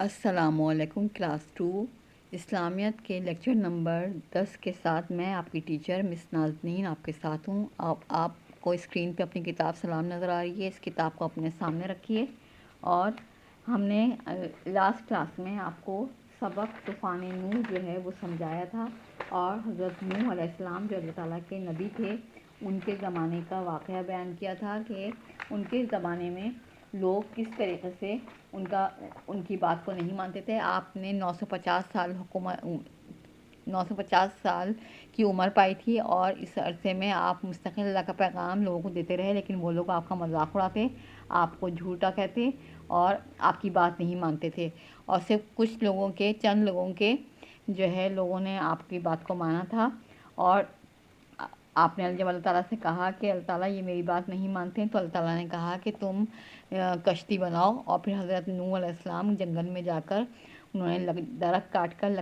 अस्सलामुअलैकुम क्लास 2 इस्लामियत के lecture number 10 के साथ मैं आपकी टीचर मिस नाज़नीन आपके साथ हूँ। आपको स्क्रीन पे अपनी किताब सलाम नज़र आ रही है। इस किताब को अपने सामने रखिए। और हमने लास्ट क्लास में आपको सबक तूफ़ान नूह जो है वो समझाया था, और हज़रत नूह अलैहिस्सलाम जो अल्लाह ताला के नबी थे उनके ज़माने का वाक़या बयान किया था कि उनके ज़माने में लोग किस तरीक़े से उनकी बात को नहीं मानते थे। आपने 950 साल 950 साल की उम्र पाई थी, और इस अरसे में आप मुस्तक़िल अल्लाह का पैगाम लोगों को देते रहे, लेकिन वो लोग आपका मजाक उड़ाते, आपको झूठा कहते और आपकी बात नहीं मानते थे। और सिर्फ कुछ लोगों के, चंद लोगों के जो है लोगों ने आपकी बात को माना था। और आपने जब अल्लाह ताला से कहा कि अल्लाह ताला ये मेरी बात नहीं मानते हैं, तो अल्लाह ताला ने कहा कि तुम कश्ती बनाओ। और फिर हज़रत नूह अलैहिस्सलाम जंगल में जाकर उन्होंने दरख्त काट कर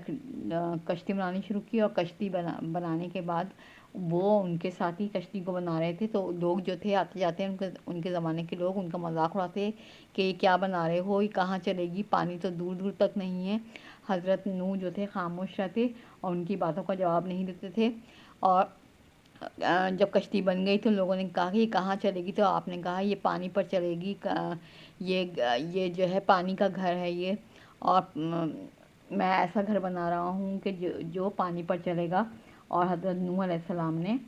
कश्ती बनानी शुरू की। और कश्ती बनाने के बाद वो उनके साथी कश्ती को बना रहे थे, तो लोग जो थे आते जाते उनके ज़माने के लोग उनका मजाक उड़ाते कि ये क्या बना रहे हो, ये कहाँ चलेगी, पानी तो दूर दूर तक नहीं है। हज़रत नूह जो थे खामोश रहते और उनकी बातों का जवाब नहीं देते थे। और जब कश्ती बन गई तो लोगों ने कहा कि ये कहाँ चलेगी, तो आपने कहा ये पानी पर चलेगी, ये जो है पानी का घर है ये, और मैं ऐसा घर बना रहा हूँ कि जो पानी पर चलेगा। और हज़रत नूह अलैहिस्सलाम ने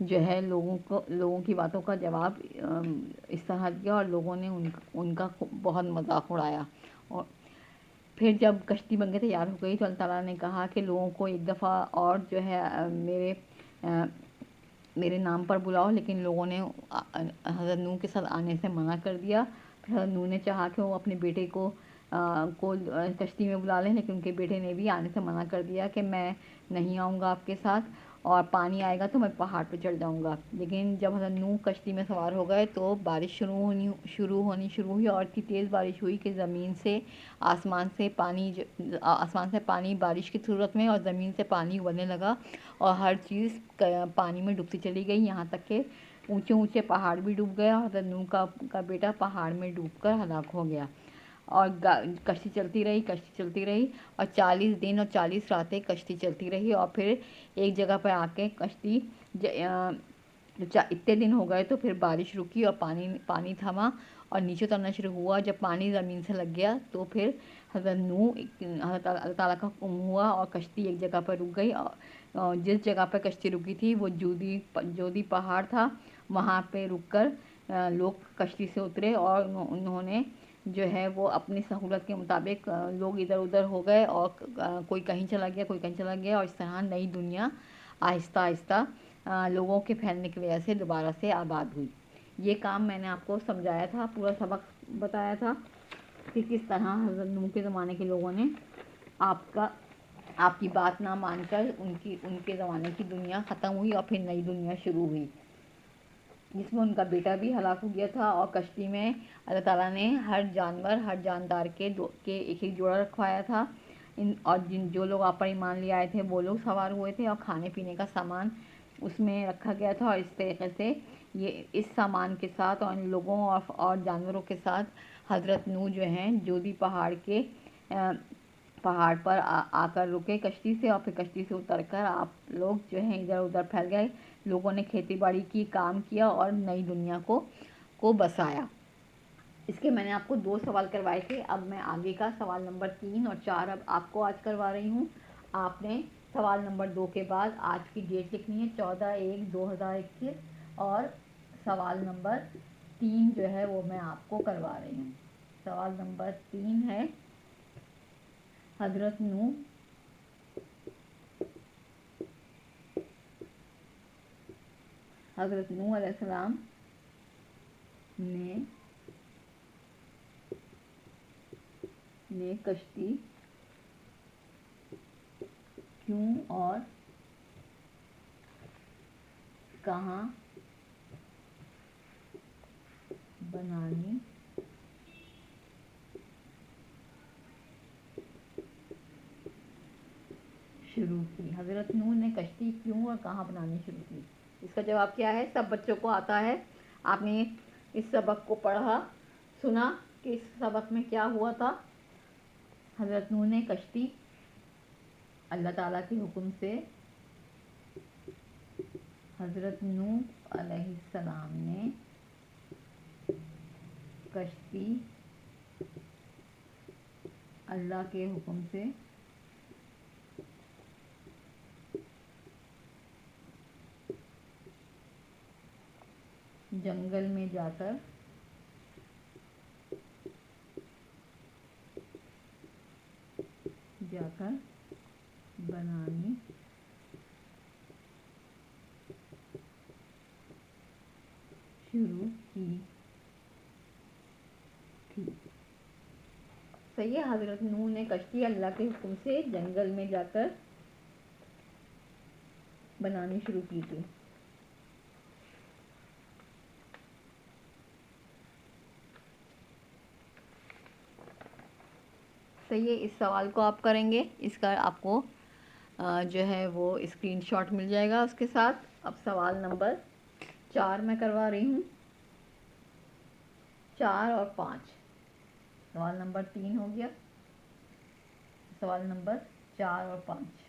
जो है लोगों की बातों का जवाब इस तरह दिया, और लोगों ने उनका बहुत मजाक उड़ाया। और फिर जब कश्ती बनके तैयार हो गई तो अल्लाह ताला ने कहा कि लोगों को एक दफ़ा और जो है मेरे नाम पर बुलाओ, लेकिन लोगों ने हज़रत नूह के साथ आने से मना कर दिया। फिर हज़रत नूह ने चाहा कि वो अपने बेटे को कश्ती में बुला लें, लेकिन उनके बेटे ने भी आने से मना कर दिया कि मैं नहीं आऊँगा आपके साथ, और पानी आएगा तो मैं पहाड़ पर चढ़ जाऊँगा। लेकिन जब हज़रत नूह कश्ती में सवार हो गए तो बारिश शुरू शुरू हुई, और इतनी तेज़ बारिश हुई कि आसमान से पानी बारिश की सूरत में और ज़मीन से पानी उबलने लगा, और हर चीज़ पानी में डूबती चली गई, यहाँ तक कि ऊंचे ऊंचे पहाड़ भी डूब गया। हज़रत नूह का बेटा पहाड़ में डूबकर हलाक हो गया। और कश्ती चलती रही, और 40 दिन और 40 रातें कश्ती चलती रही। और फिर एक जगह पर आके कश्ती इतने दिन हो गए तो फिर बारिश रुकी और पानी थमा और नीचे उतरना शुरू हुआ। जब पानी ज़मीन से लग गया तो फिर अल्लाह ताला का हुक्म हुआ और कश्ती एक जगह पर रुक गई। और जिस जगह पर कश्ती रुकी थी वो जोदी पहाड़ था, वहाँ पे रुककर लोग कश्ती से उतरे, और उन्होंने जो है वो अपनी सहूलत के मुताबिक लोग इधर उधर हो गए, और कोई कहीं चला गया, कोई कहीं चला गया, और इस तरह नई दुनिया आहिस्ता आहिस्ता लोगों के फैलने की वजह से दोबारा से आबाद हुई। ये काम मैंने आपको समझाया था, पूरा सबक बताया था कि किस तरह हज़रत नूह के ज़माने के लोगों ने आपकी बात ना मानकर उनके ज़माने की दुनिया ख़त्म हुई, और फिर नई दुनिया शुरू हुई, जिसमें उनका बेटा भी हलाक हो गया था। और कश्ती में अल्लाह ताला ने हर जानदार के एक एक जोड़ा रखवाया था। और जो लोग आप पर ईमान ले आए थे वो लोग सवार हुए थे, और खाने पीने का सामान उसमें रखा गया था। और इस तरीके से इस सामान के साथ और इन लोगों और जानवरों के साथ हज़रत नूह जो हैं जोधी पहाड़ पर आकर रुके कश्ती से, और फिर कश्ती से उतरकर आप लोग जो हैं इधर उधर फैल गए। लोगों ने खेती बाड़ी की, काम किया और नई दुनिया को बसाया। इसके मैंने आपको 2 सवाल करवाए थे। अब मैं आगे का सवाल नंबर 3 और 4 अब आपको आज करवा रही हूँ। आपने सवाल नंबर 2 के बाद आज की डेट लिखनी है 14/1/2021, और सवाल नंबर 3 जो है वो मैं आपको करवा रही हूँ। सवाल नंबर 3 है, हज़रत नूह अलैहिस्सलाम ने कश्ती क्यों और कहाँ बनानी शुरू की? हज़रत नूह ने कश्ती क्यों और कहाँ बनानी शुरू की? इसका जवाब क्या है? सब बच्चों को आता है। आपने इस सबक को पढ़ा, सुना कि इस सबक में क्या हुआ था। हज़रत नूह ने कश्ती अल्लाह ताला के हुक्म से, हज़रत नूह अलैहिस्सलाम ने कश्ती अल्लाह के हुक्म से जंगल में जाकर बनानी शुरू की थी। सही है, हज़रत नूह ने कश्ती अल्लाह के हुक्म से जंगल में जाकर बनानी शुरू की थी। सही है, इस सवाल को आप करेंगे, इसका आपको जो है वो स्क्रीनशॉट मिल जाएगा उसके साथ। अब सवाल नंबर 4 मैं करवा रही हूँ, 4 और 5। सवाल नंबर 3 हो गया, सवाल नंबर 4 और 5।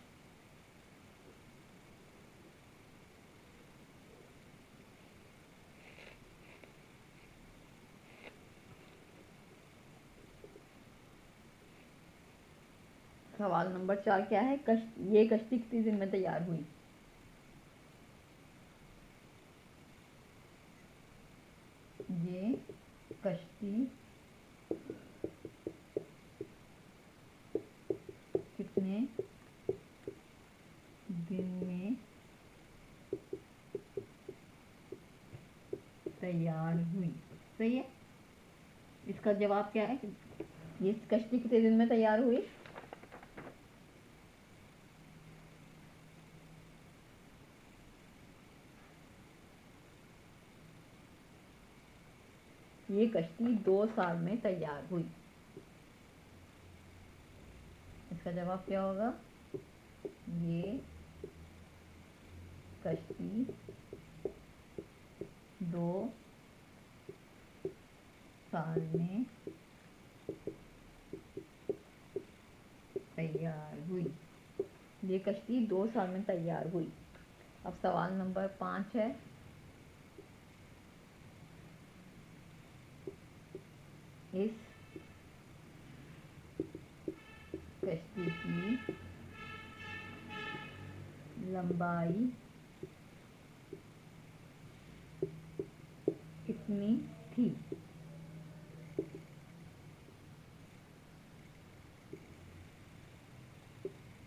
सवाल नंबर 4 क्या है? ये कश्ती कितने दिन में तैयार हुई? ये कश्ती कितने दिन में तैयार हुई? सही है, इसका जवाब क्या है? ये कश्ती कितने दिन में तैयार हुई? ये कश्ती 2 साल में तैयार हुई। इसका जवाब क्या होगा? ये कश्ती 2 साल में तैयार हुई। ये कश्ती 2 साल में तैयार हुई। अब सवाल नंबर 5 है, इस कश्ती की लंबाई कितनी थी?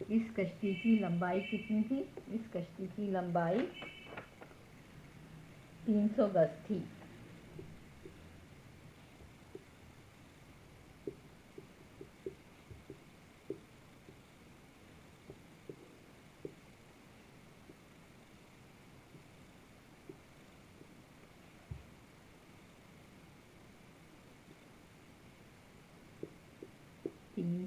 इस कश्ती की लंबाई कितनी थी? इस कश्ती की लंबाई 300 गज थी। तीन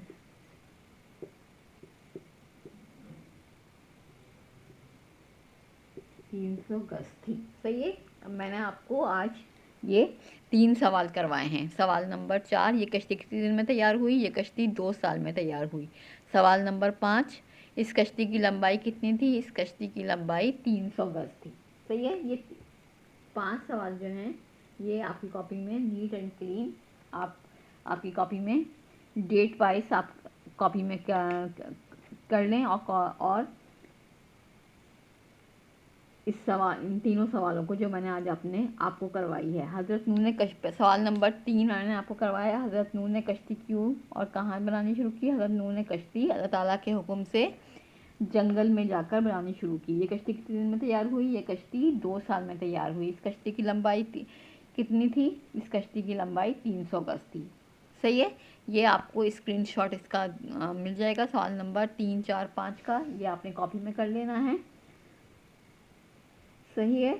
300 गज थी। सही है, अब मैंने आपको आज ये 3 सवाल करवाए हैं। सवाल नंबर 4, ये कश्ती कितने दिन में तैयार हुई? ये कश्ती 2 साल में तैयार हुई। सवाल नंबर 5, इस कश्ती की लंबाई कितनी थी? इस कश्ती की लंबाई 300 गज थी। सही है, ये 5 सवाल जो हैं ये आपकी कॉपी में नीट एंड क्लीन, आपकी कॉपी में डेट वाइज आप कॉपी में कर लें और इन तीनों सवालों को जो मैंने आज आपको करवाई है। हज़रत नूह ने सवाल नंबर 3 मैंने आपको करवाया, हज़रत नूह ने कश्ती क्यों और कहाँ बनानी शुरू की? हज़रत नूह ने कश्ती अल्लाह ताला के हुक्म से जंगल में जाकर बनानी शुरू की। ये कश्ती कितने दिन में तैयार हुई? ये कश्ती 2 साल में तैयार हुई। इस कश्ती की लंबाई कितनी थी? इस कश्ती की लंबाई 300 गज थी। सही है, ये आपको स्क्रीनशॉट इसका मिल जाएगा सवाल नंबर 3, 4, 5 का। ये आपने कॉपी में कर लेना है। सही है,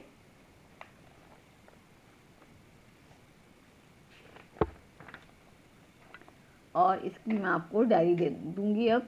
और इसकी मैं आपको डायरी दे दूंगी अब।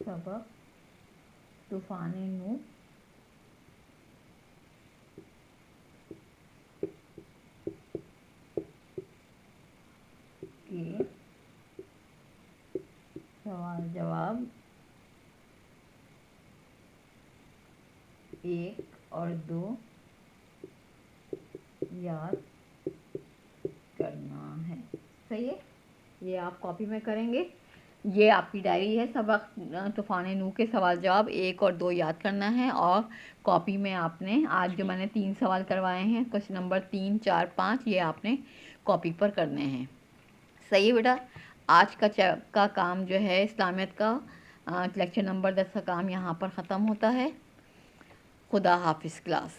सबक तूफाने नूह के सवाल जवाब 1 और 2 याद करना है। सही है, ये आप कॉपी में करेंगे। ये आपकी डायरी है, सबक तूफान नूह के सवाल जवाब 1 और 2 याद करना है। और कॉपी में आपने आज जो मैंने 3 सवाल करवाए हैं, क्वेश्चन नंबर 3, 4, 5, ये आपने कॉपी पर करने हैं। सही है बेटा। आज का काम जो है इस्लामियत का लेक्चर नंबर 10 का काम यहाँ पर ख़त्म होता है। खुदा हाफिज़ क्लास।